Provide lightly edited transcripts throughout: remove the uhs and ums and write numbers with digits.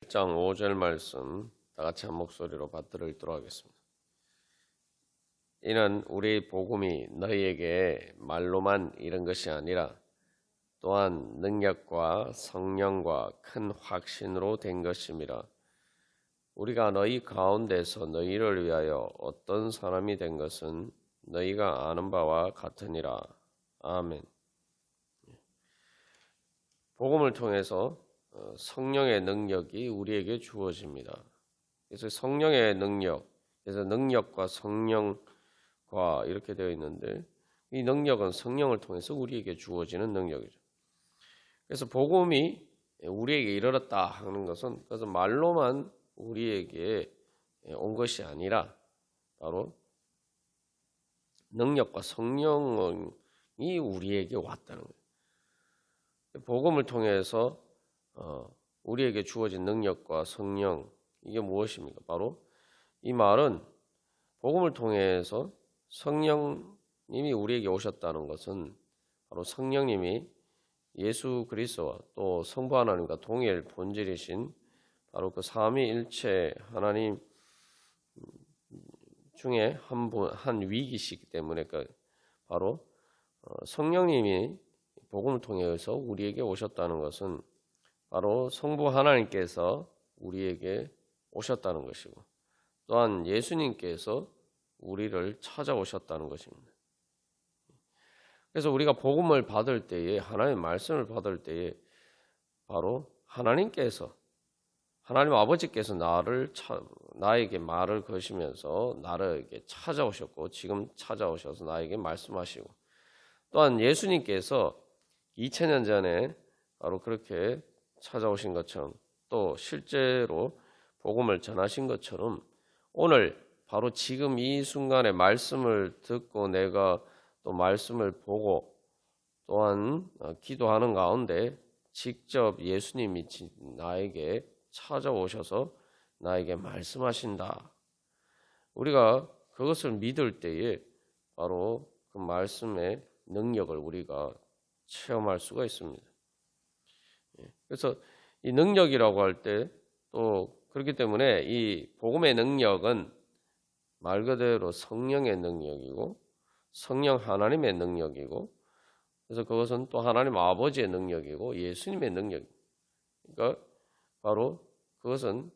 1장 5절 말씀 다 같이 한 목소리로 받들어 읽도록 하겠습니다. 이는 우리 복음이 너희에게 말로만 이른 것이 아니라 또한 능력과 성령과 큰 확신으로 된 것임이라. 우리가 너희 가운데서 너희를 위하여 어떤 사람이 된 것은 너희가 아는 바와 같으니라. 아멘. 복음을 통해서 성령의 능력이 우리에게 주어집니다. 그래서 성령의 능력, 그래서 능력과 성령과 이렇게 되어 있는데, 이 능력은 성령을 통해서 우리에게 주어지는 능력이죠. 그래서 복음이 우리에게 이르렀다 하는 것은 그래서 말로만 우리에게 온 것이 아니라 바로 능력과 성령이 우리에게 왔다는 거예요. 복음을 통해서 우리에게 주어진 능력과 성령, 이게 무엇입니까? 바로 이 말은 복음을 통해서 성령님이 우리에게 오셨다는 것은 바로 성령님이 예수 그리스도와 또 성부 하나님과 동일 본질이신 바로 그 삼위일체 하나님 중에 한 위기시기 때문에 바로 성령님이 복음을 통해서 우리에게 오셨다는 것은 바로 성부 하나님께서 우리에게 오셨다는 것이고, 또한 예수님께서 우리를 찾아오셨다는 것입니다. 그래서 우리가 복음을 받을 때에, 하나님의 말씀을 받을 때에 바로 하나님께서, 하나님 아버지께서 나에게 말을 거시면서 나에게 찾아오셨고, 지금 찾아오셔서 나에게 말씀하시고, 또한 예수님께서 2000년 전에 바로 그렇게 찾아오신 것처럼, 또 실제로 복음을 전하신 것처럼 오늘 바로 지금 이 순간에 말씀을 듣고 내가 또 말씀을 보고 또한 기도하는 가운데 직접 예수님이 나에게 찾아오셔서 나에게 말씀하신다. 우리가 그것을 믿을 때에 바로 그 말씀의 능력을 우리가 체험할 수가 있습니다. 그래서 이 능력이라고 할 때 또 그렇기 때문에 이 복음의 능력은 말 그대로 성령의 능력이고 성령 하나님의 능력이고, 그래서 그것은 또 하나님 아버지의 능력이고 예수님의 능력. 그러니까 바로 그것은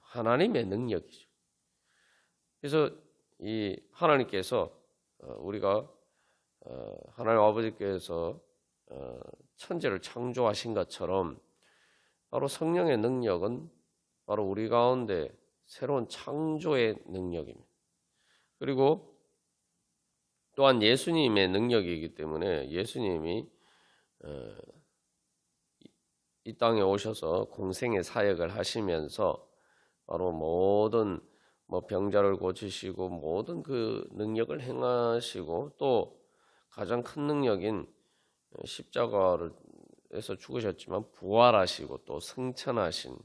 하나님의 능력이죠. 그래서 이 하나님께서 우리가 하나님 아버지께서 천지를 창조하신 것처럼 바로 성령의 능력은 바로 우리 가운데 새로운 창조의 능력입니다. 그리고 또한 예수님의 능력이기 때문에 예수님이 이 땅에 오셔서 공생의 사역을 하시면서 바로 모든 병자를 고치시고 모든 그 능력을 행하시고, 또 가장 큰 능력인 십자가에서 죽으셨지만 부활하시고 또 승천하신,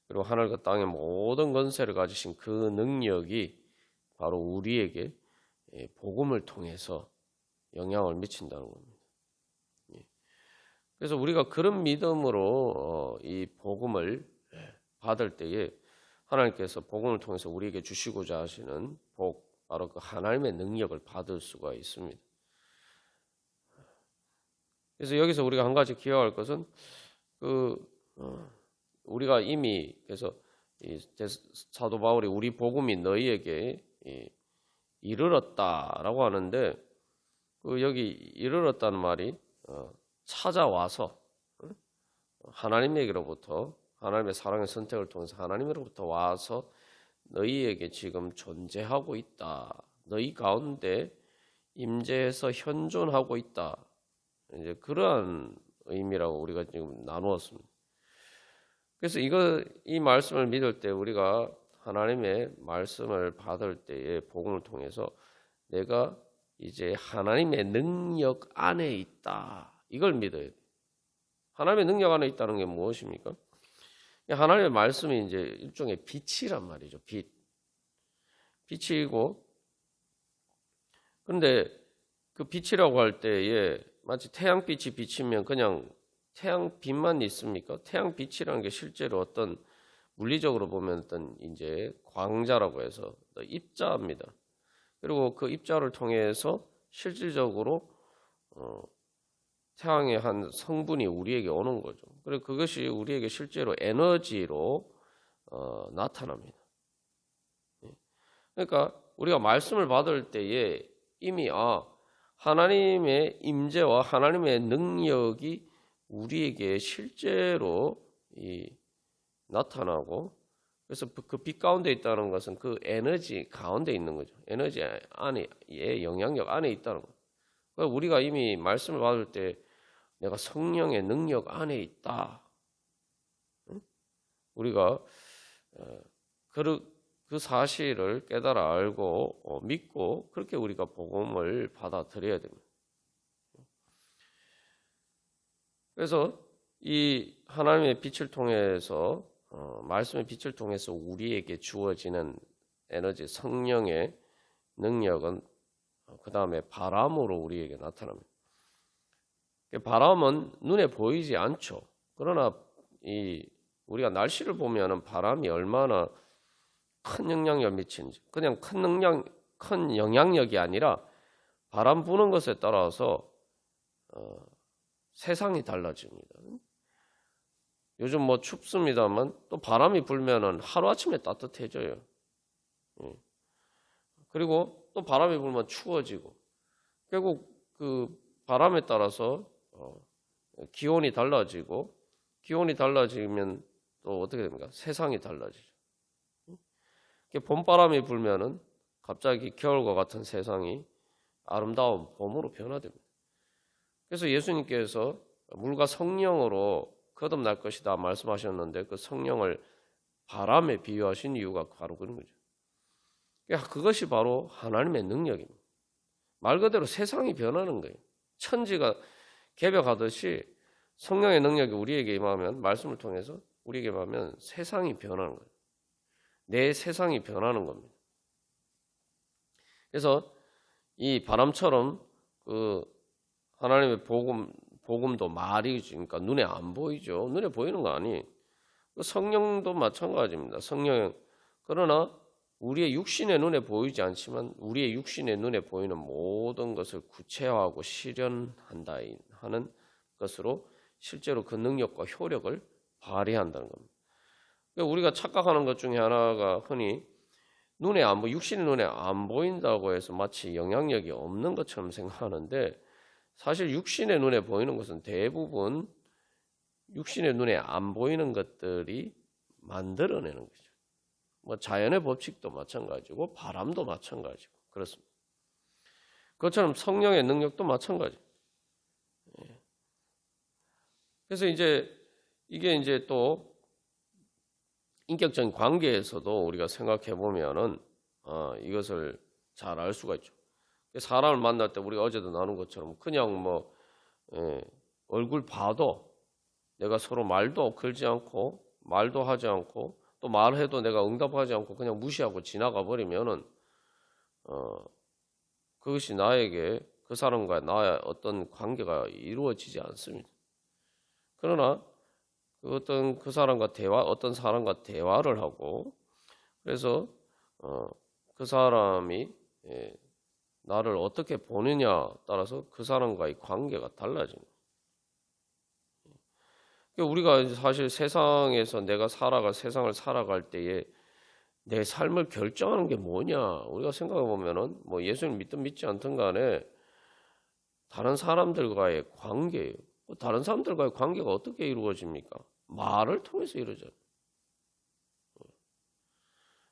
그리고 하늘과 땅의 모든 권세를 가지신 그 능력이 바로 우리에게 복음을 통해서 영향을 미친다는 겁니다. 그래서 우리가 그런 믿음으로 이 복음을 받을 때에 하나님께서 복음을 통해서 우리에게 주시고자 하시는 복, 바로 그 하나님의 능력을 받을 수가 있습니다. 그래서 여기서 우리가 한 가지 기억할 것은 우리가 이미, 그래서 사도 바울이 우리 복음이 너희에게 이르렀다라고 하는데, 여기 이르렀다는 말이 찾아와서 하나님에게로부터, 하나님의 사랑의 선택을 통해서 하나님으로부터 와서 너희에게 지금 존재하고 있다, 너희 가운데 임재해서 현존하고 있다, 이제 그러한 의미라고 우리가 지금 나누었습니다. 그래서 이 말씀을 믿을 때 우리가 하나님의 말씀을 받을 때에 복음을 통해서 내가 이제 하나님의 능력 안에 있다, 이걸 믿어야 돼요. 하나님의 능력 안에 있다는 게 무엇입니까? 하나님의 말씀이 이제 일종의 빛이란 말이죠. 빛이고, 그런데 그 빛이라고 할 때에 마치 태양빛이 비치면 그냥 태양빛만 있습니까? 태양빛이라는 게 실제로 어떤 물리적으로 보면 어떤 이제 광자라고 해서 입자입니다. 그리고 그 입자를 통해서 실질적으로 태양의 한 성분이 우리에게 오는 거죠. 그리고 그것이 우리에게 실제로 에너지로 나타납니다. 그러니까 우리가 말씀을 받을 때에 이미 하나님의 임재와 하나님의 능력이 우리에게 실제로 나타나고, 그래서 그 빛 가운데 있다는 것은 그 에너지 가운데 있는 거죠. 에너지 안에, 영향력 안에 있다는 거죠. 그러니까 우리가 이미 말씀을 받을 때 내가 성령의 능력 안에 있다. 우리가 그 사실을 깨달아 알고 믿고 그렇게 우리가 복음을 받아들여야 됩니다. 그래서 이 하나님의 빛을 통해서 말씀의 빛을 통해서 우리에게 주어지는 에너지, 성령의 능력은 그 다음에 바람으로 우리에게 나타납니다. 바람은 눈에 보이지 않죠. 그러나 우리가 날씨를 보면은 바람이 얼마나 큰 영향력을 미치는지, 그냥 큰 영향력이 아니라 바람 부는 것에 따라서 세상이 달라집니다. 요즘 뭐 춥습니다만 또 바람이 불면은 하루아침에 따뜻해져요. 그리고 또 바람이 불면 추워지고, 결국 그 바람에 따라서 기온이 달라지고, 기온이 달라지면 또 어떻게 됩니까? 세상이 달라지죠. 봄바람이 불면은 갑자기 겨울과 같은 세상이 아름다운 봄으로 변화됩니다. 그래서 예수님께서 물과 성령으로 거듭날 것이다 말씀하셨는데, 그 성령을 바람에 비유하신 이유가 바로 그런 거죠. 그것이 바로 하나님의 능력입니다. 말 그대로 세상이 변하는 거예요. 천지가 개벽하듯이 성령의 능력이 우리에게 임하면, 말씀을 통해서 우리에게 임하면 세상이 변하는 거예요. 내 세상이 변하는 겁니다. 그래서 이 바람처럼 그 하나님의 복음도 말이죠. 그러니까 눈에 안 보이죠. 눈에 보이는 거 아니에요. 성령도 마찬가지입니다. 성령, 그러나 우리의 육신의 눈에 보이지 않지만 우리의 육신의 눈에 보이는 모든 것을 구체화하고 실현한다 하는 것으로 실제로 그 능력과 효력을 발휘한다는 겁니다. 우리가 착각하는 것 중에 하나가 흔히 육신의 눈에 안 보인다고 해서 마치 영향력이 없는 것처럼 생각하는데, 사실 육신의 눈에 보이는 것은 대부분 육신의 눈에 안 보이는 것들이 만들어내는 거죠. 뭐 자연의 법칙도 마찬가지고 바람도 마찬가지고 그렇습니다. 그것처럼 성령의 능력도 마찬가지. 그래서 이게 이제 또 인격적인 관계에서도 우리가 생각해 보면은 이것을 잘 알 수가 있죠. 사람을 만날 때 우리가 어제도 나눈 것처럼 그냥 얼굴 봐도 내가 서로 말도 걸지 않고 말도 하지 않고 또 말해도 내가 응답하지 않고 그냥 무시하고 지나가 버리면은 그것이 나에게 그 사람과 나의 어떤 관계가 이루어지지 않습니다. 그러나 그 사람과 어떤 사람과 대화를 하고, 그래서 그 사람이 나를 어떻게 보느냐 따라서 그 사람과의 관계가 달라집니다. 우리가 사실 세상에서 세상을 살아갈 때에 내 삶을 결정하는 게 뭐냐, 우리가 생각해 보면은 뭐 예수를 믿든 믿지 않든 간에 다른 사람들과의 관계예요. 다른 사람들과의 관계가 어떻게 이루어집니까? 말을 통해서 이루어져요.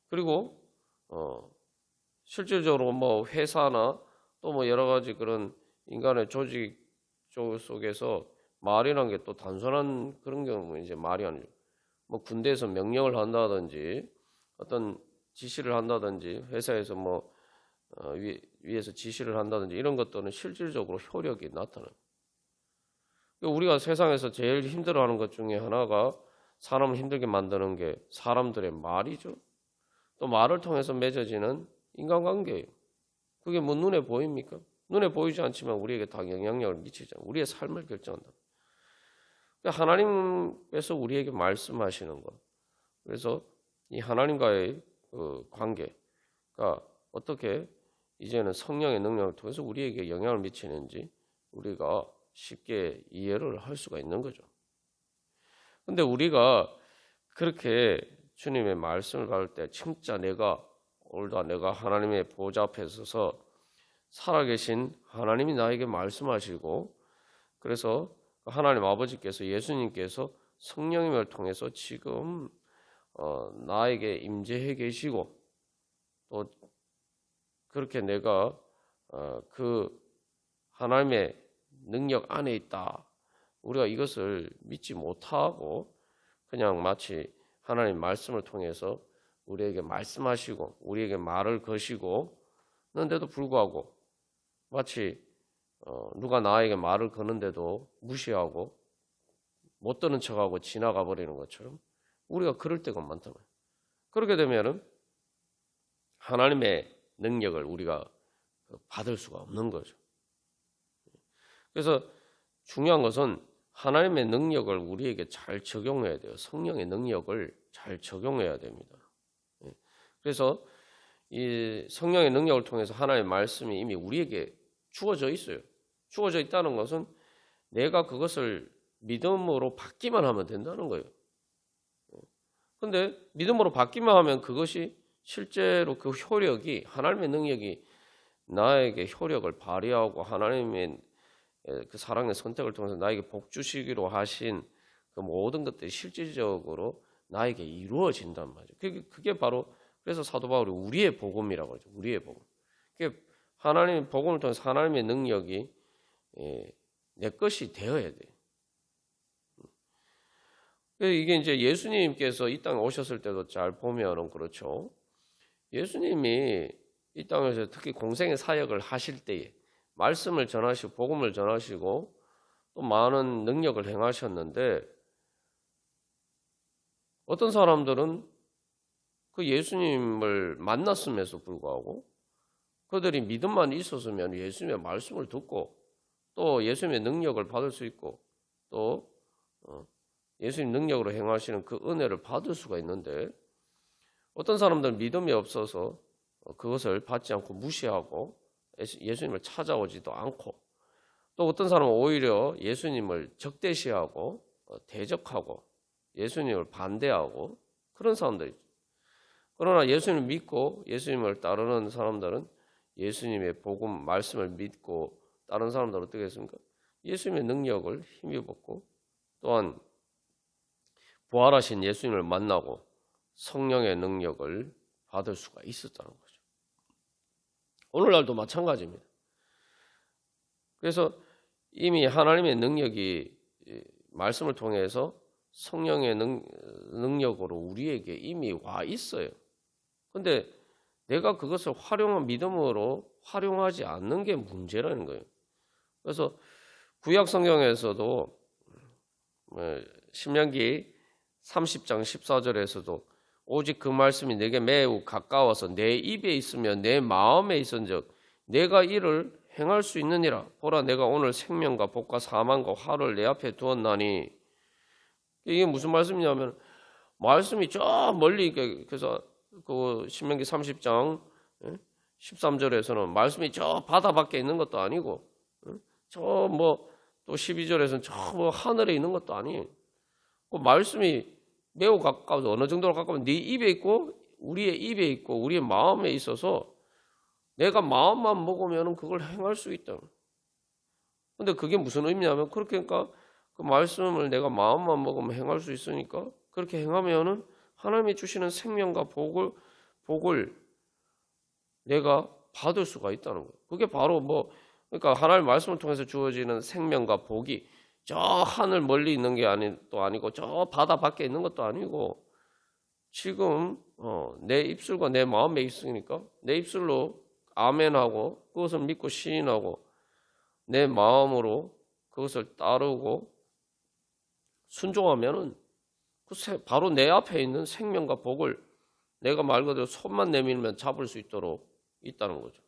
그리고 실질적으로 뭐 회사나 또 뭐 여러 가지 그런 인간의 조직 속에서 말이라는 게 또 단순한 그런 경우는 이제 말이 아니죠. 뭐 군대에서 명령을 한다든지 어떤 지시를 한다든지 회사에서 뭐 위에서 지시를 한다든지 이런 것들은 실질적으로 효력이 나타나요. 우리가 세상에서 제일 힘들어하는 것 중에 하나가 사람을 힘들게 만드는 게 사람들의 말이죠. 또 말을 통해서 맺어지는 인간관계예요. 그게 뭐 눈에 보입니까? 눈에 보이지 않지만 우리에게 다 영향력을 미치잖아요. 우리의 삶을 결정한다. 하나님께서 우리에게 말씀하시는 것, 그래서 이 하나님과의 그 관계가 어떻게 이제는 성령의 능력을 통해서 우리에게 영향을 미치는지 우리가 쉽게 이해를 할 수가 있는 거죠. 근데 우리가 그렇게 주님의 말씀을 받을 때 진짜 오늘도 내가 하나님의 보좌 앞에 서서 살아계신 하나님이 나에게 말씀하시고, 그래서 하나님 아버지께서, 예수님께서 성령님을 통해서 지금 나에게 임재해 계시고, 또 그렇게 내가 그 하나님의 능력 안에 있다, 우리가 이것을 믿지 못하고 그냥 마치 하나님 말씀을 통해서 우리에게 말씀하시고 우리에게 말을 거시고 는데도 불구하고 마치 누가 나에게 말을 거는데도 무시하고 못 듣는 척하고 지나가 버리는 것처럼 우리가 그럴 때가 많단 말이에요. 그렇게 되면은 하나님의 능력을 우리가 받을 수가 없는 거죠. 그래서 중요한 것은 하나님의 능력을 우리에게 잘 적용해야 돼요. 성령의 능력을 잘 적용해야 됩니다. 그래서 이 성령의 능력을 통해서 하나님의 말씀이 이미 우리에게 주어져 있어요. 주어져 있다는 것은 내가 그것을 믿음으로 받기만 하면 된다는 거예요. 그런데 믿음으로 받기만 하면 그것이 실제로 그 효력이, 하나님의 능력이 나에게 효력을 발휘하고 하나님의 그 사랑의 선택을 통해서 나에게 복 주시기로 하신 그 모든 것들이 실질적으로 나에게 이루어진단 말이죠. 그게 바로, 그래서 사도 바울이 우리의 복음이라고 하죠. 우리의 복음. 그게 하나님의 복음을 통해서 하나님의 능력이 내 것이 되어야 돼. 이게 이제 예수님께서 이 땅에 오셨을 때도 잘 보면은 그렇죠. 예수님이 이 땅에서 특히 공생의 사역을 하실 때에 말씀을 전하시고 복음을 전하시고 또 많은 능력을 행하셨는데, 어떤 사람들은 그 예수님을 만났음에도 불구하고 그들이 믿음만 있었으면 예수님의 말씀을 듣고 또 예수님의 능력을 받을 수 있고 또 예수님 능력으로 행하시는 그 은혜를 받을 수가 있는데, 어떤 사람들은 믿음이 없어서 그것을 받지 않고 무시하고 예수님을 찾아오지도 않고, 또 어떤 사람은 오히려 예수님을 적대시하고 대적하고 예수님을 반대하고 그런 사람들이. 그러나 예수님을 믿고 예수님을 따르는 사람들은 예수님의 복음 말씀을 믿고 다른 사람들은 어떻게 했습니까? 예수님의 능력을 힘입었고 또한 부활하신 예수님을 만나고 성령의 능력을 받을 수가 있었다는 거죠. 오늘날도 마찬가지입니다. 그래서 이미 하나님의 능력이 말씀을 통해서 성령의 능력으로 우리에게 이미 와 있어요. 그런데 내가 그것을 믿음으로 활용하지 않는 게 문제라는 거예요. 그래서 구약 성경에서도 신명기 30장 14절에서도 오직 그 말씀이 내게 매우 가까워서 내 입에 있으며 내 마음에 있은즉 내가 이를 행할 수 있느니라. 보라, 내가 오늘 생명과 복과 사망과 화를 내 앞에 두었나니. 이게 무슨 말씀이냐면 말씀이 저 멀리, 그래서 그 신명기 30장 13절에서는 말씀이 저 바다 밖에 있는 것도 아니고 저 뭐 또 12절에서는 저 뭐 하늘에 있는 것도 아니에요. 그 말씀이 매우 가까워서 어느 정도로 가까우면 네 입에 있고 우리의 입에 있고 우리의 마음에 있어서 내가 마음만 먹으면 그걸 행할 수 있다. 근데 그게 무슨 의미냐면 그러니까 그 말씀을 내가 마음만 먹으면 행할 수 있으니까 그렇게 행하면은 하나님이 주시는 생명과 복을 내가 받을 수가 있다는 거예요. 그게 바로 그러니까 하나님의 말씀을 통해서 주어지는 생명과 복이 저 하늘 멀리 있는 게 아니고 저 바다 밖에 있는 것도 아니고 지금 내 입술과 내 마음에 있으니까 내 입술로 아멘하고 그것을 믿고 시인하고 내 마음으로 그것을 따르고 순종하면은 바로 내 앞에 있는 생명과 복을 내가 말 그대로 손만 내밀면 잡을 수 있도록 있다는 거죠.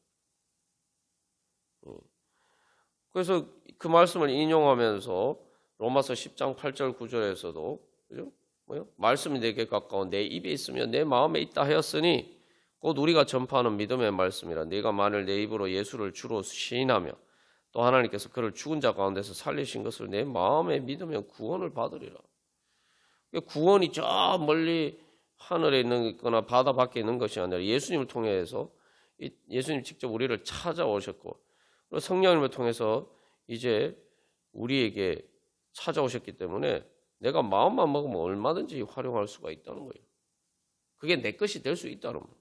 그래서 그 말씀을 인용하면서 로마서 10장 8절 9절에서도 그죠? 뭐요? 말씀이 내게 가까워 내 입에 있으며 내 마음에 있다 하였으니 곧 우리가 전파하는 믿음의 말씀이라. 네가 만일 내 입으로 예수를 주로 시인하며 또 하나님께서 그를 죽은 자 가운데서 살리신 것을 내 마음에 믿으면 구원을 받으리라. 구원이 저 멀리 하늘에 있는 거나 바다 밖에 있는 것이 아니라 예수님을 통해서 예수님 직접 우리를 찾아오셨고 그리고 성령님을 통해서 이제 우리에게 찾아오셨기 때문에 내가 마음만 먹으면 얼마든지 활용할 수가 있다는 거예요. 그게 내 것이 될 수 있다는 거예요.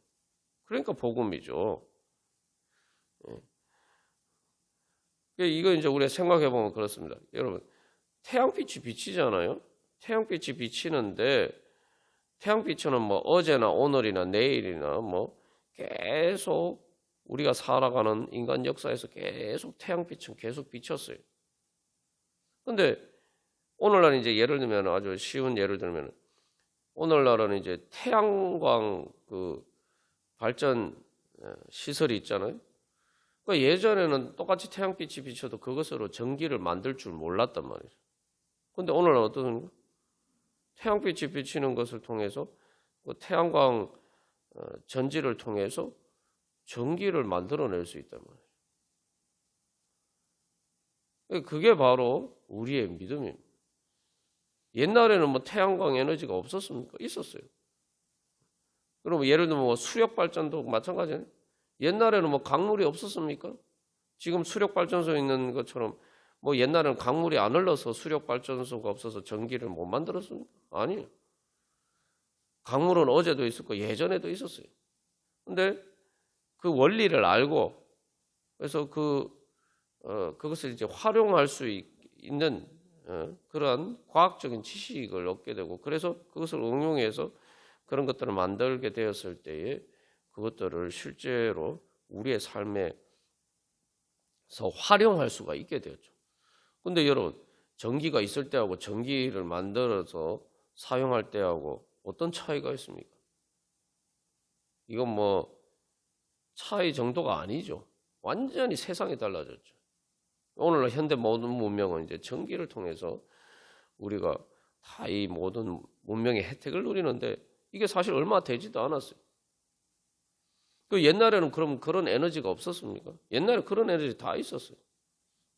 그러니까 복음이죠. 이거 이제 우리가 생각해 보면 그렇습니다. 여러분, 태양빛이 비치잖아요. 태양빛이 비치는데 태양빛은 뭐 어제나 오늘이나 내일이나 뭐 계속 우리가 살아가는 인간 역사에서 계속 태양빛은 계속 비쳤어요. 근데 오늘날 이제 예를 들면 아주 쉬운 예를 들면 오늘날은 이제 태양광 그 발전 시설이 있잖아요. 그러니까 예전에는 똑같이 태양빛이 비쳐도 그것으로 전기를 만들 줄 몰랐단 말이죠. 근데 오늘은 어떤 태양빛이 비치는 것을 통해서 그 태양광 전지를 통해서 전기를 만들어낼 수 있단 말이에요. 그게 바로 우리의 믿음입니다. 옛날에는 뭐 태양광 에너지가 없었습니까? 있었어요. 그럼 예를 들면 뭐 수력 발전도 마찬가지네. 옛날에는 뭐 강물이 없었습니까? 지금 수력 발전소 있는 것처럼 뭐 옛날에는 강물이 안 흘러서 수력 발전소가 없어서 전기를 못 만들었습니까? 아니에요. 강물은 어제도 있었고 예전에도 있었어요. 근데 그 원리를 알고 그래서 그것을 이제 활용할 수 있는 그러한 과학적인 지식을 얻게 되고 그래서 그것을 응용해서 그런 것들을 만들게 되었을 때에 그것들을 실제로 우리의 삶에서 활용할 수가 있게 되었죠. 근데 여러분, 전기가 있을 때하고 전기를 만들어서 사용할 때하고 어떤 차이가 있습니까? 이건 뭐 차이 정도가 아니죠. 완전히 세상이 달라졌죠. 오늘날 현대 모든 문명은 이제 전기를 통해서 우리가 다 이 모든 문명의 혜택을 누리는데 이게 사실 얼마 되지도 않았어요. 그 옛날에는 그럼 그런 에너지가 없었습니까? 옛날에 그런 에너지 다 있었어요.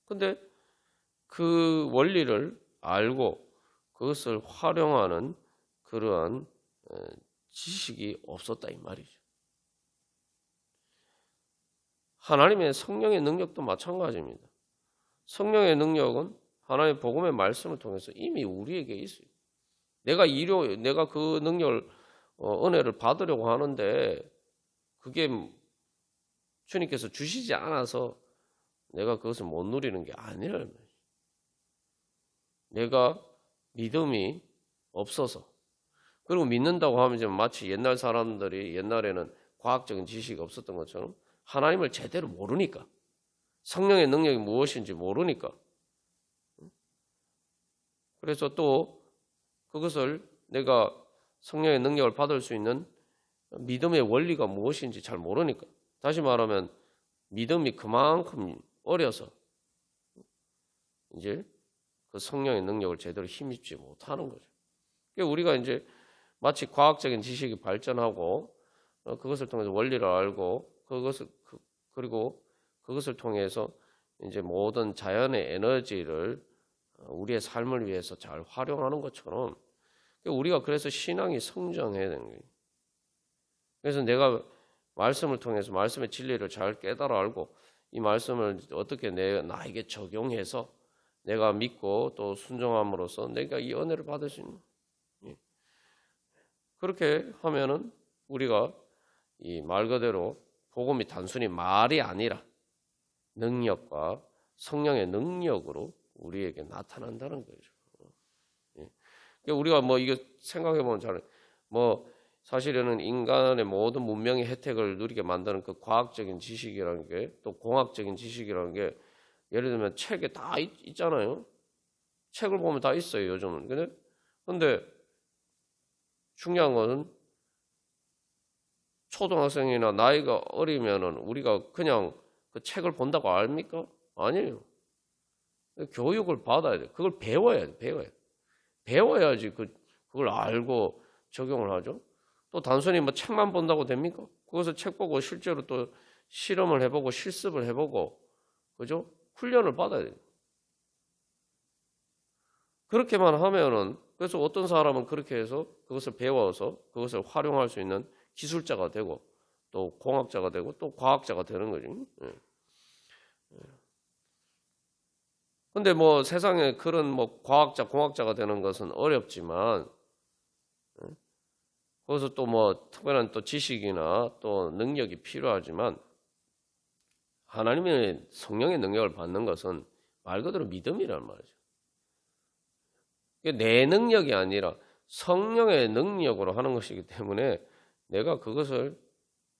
근데 그 원리를 알고 그것을 활용하는 그러한 지식이 없었다 이 말이죠. 하나님의 성령의 능력도 마찬가지입니다. 성령의 능력은 하나님의 복음의 말씀을 통해서 이미 우리에게 있어요. 내가 그 능력을 은혜를 받으려고 하는데 그게 주님께서 주시지 않아서 내가 그것을 못 누리는 게 아니라는 거예요. 내가 믿음이 없어서 그리고 믿는다고 하면 이제 마치 옛날 사람들이 옛날에는 과학적인 지식이 없었던 것처럼 하나님을 제대로 모르니까 성령의 능력이 무엇인지 모르니까 그래서 또 그것을 내가 성령의 능력을 받을 수 있는 믿음의 원리가 무엇인지 잘 모르니까 다시 말하면 믿음이 그만큼 어려서 이제 그 성령의 능력을 제대로 힘입지 못하는 거죠. 그러니까 우리가 이제 마치 과학적인 지식이 발전하고 그것을 통해서 원리를 알고 그리고 그것을 통해서 이제 모든 자연의 에너지를 우리의 삶을 위해서 잘 활용하는 것처럼 우리가 그래서 신앙이 성장해야 되는 거예요. 그래서 내가 말씀을 통해서 말씀의 진리를 잘 깨달아 알고 이 말씀을 어떻게 나에게 적용해서 내가 믿고 또 순종함으로써 내가 이 은혜를 받을 수 있는 그렇게 하면은 우리가 이 말 그대로 복음이 단순히 말이 아니라 능력과 성령의 능력으로 우리에게 나타난다는 거죠. 그러니까 우리가 뭐 이거 생각해 보면 잘 뭐 사실은 인간의 모든 문명의 혜택을 누리게 만드는 그 과학적인 지식이라는 게 또 공학적인 지식이라는 게 예를 들면 책에 다 있잖아요. 책을 보면 다 있어요, 요즘은. 근데 중요한 것은 초등학생이나 나이가 어리면은 우리가 그냥 그 책을 본다고 압니까? 아니에요. 교육을 받아야 돼. 그걸 배워야 돼. 배워야지 그걸 알고 적용을 하죠. 또 단순히 뭐 책만 본다고 됩니까? 그것을 책 보고 실제로 또 실험을 해보고 실습을 해보고, 그죠? 훈련을 받아야 돼요. 그렇게만 하면은, 그래서 어떤 사람은 그렇게 해서 그것을 배워서 그것을 활용할 수 있는 기술자가 되고 또 공학자가 되고 또 과학자가 되는 거죠. 근데 뭐 세상에 그런 뭐 과학자, 공학자가 되는 것은 어렵지만, 거기서 또 뭐 특별한 또 지식이나 또 능력이 필요하지만, 하나님의 성령의 능력을 받는 것은 말 그대로 믿음이란 말이죠. 내 능력이 아니라 성령의 능력으로 하는 것이기 때문에 내가 그것을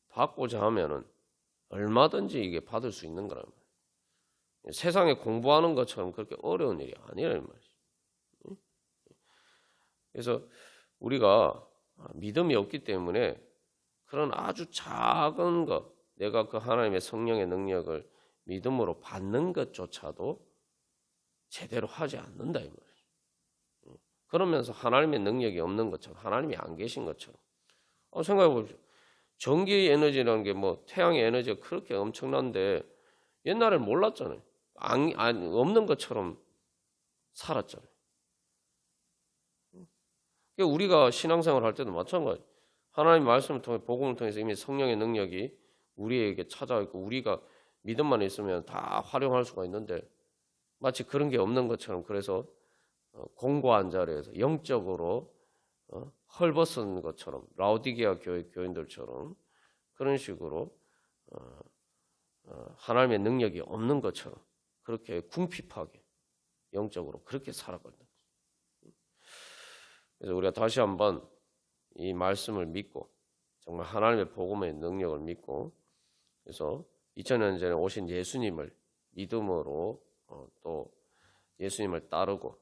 받고자 하면은 얼마든지 이게 받을 수 있는 거란 말이에요. 세상에 공부하는 것처럼 그렇게 어려운 일이 아니라는 말이죠. 그래서 우리가 믿음이 없기 때문에 그런 아주 작은 것, 내가 그 하나님의 성령의 능력을 믿음으로 받는 것조차도 제대로 하지 않는다 이 말이에요. 그러면서 하나님의 능력이 없는 것처럼, 하나님이 안 계신 것처럼. 생각해 보십시오. 전기 에너지라는 게 뭐 태양의 에너지가 그렇게 엄청난데 옛날에는 몰랐잖아요. 없는 것처럼 살았잖아요. 그러니까 우리가 신앙생활 할 때도 마찬가지. 하나님 말씀을 통해 복음을 통해서 이미 성령의 능력이 우리에게 찾아와 있고 우리가 믿음만 있으면 다 활용할 수가 있는데 마치 그런 게 없는 것처럼, 그래서 공고한 자리에서 영적으로 헐벗은 것처럼, 라오디게아 교회 교인들처럼 그런 식으로 하나님의 능력이 없는 것처럼 그렇게 궁핍하게 영적으로 그렇게 살아간다. 그래서 우리가 다시 한번 이 말씀을 믿고 정말 하나님의 복음의 능력을 믿고, 그래서 2000년 전에 오신 예수님을 믿음으로 또 예수님을 따르고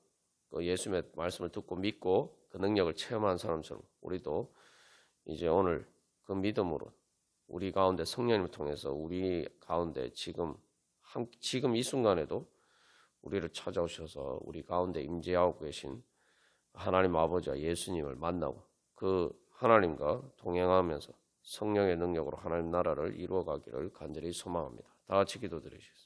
그 예수님의 말씀을 듣고 믿고 그 능력을 체험한 사람처럼 우리도 이제 오늘 그 믿음으로 우리 가운데 성령님을 통해서 우리 가운데 지금 이 순간에도 우리를 찾아오셔서 우리 가운데 임재하고 계신 하나님 아버지와 예수님을 만나고 그 하나님과 동행하면서 성령의 능력으로 하나님 나라를 이루어가기를 간절히 소망합니다. 다 같이 기도드리겠습니다.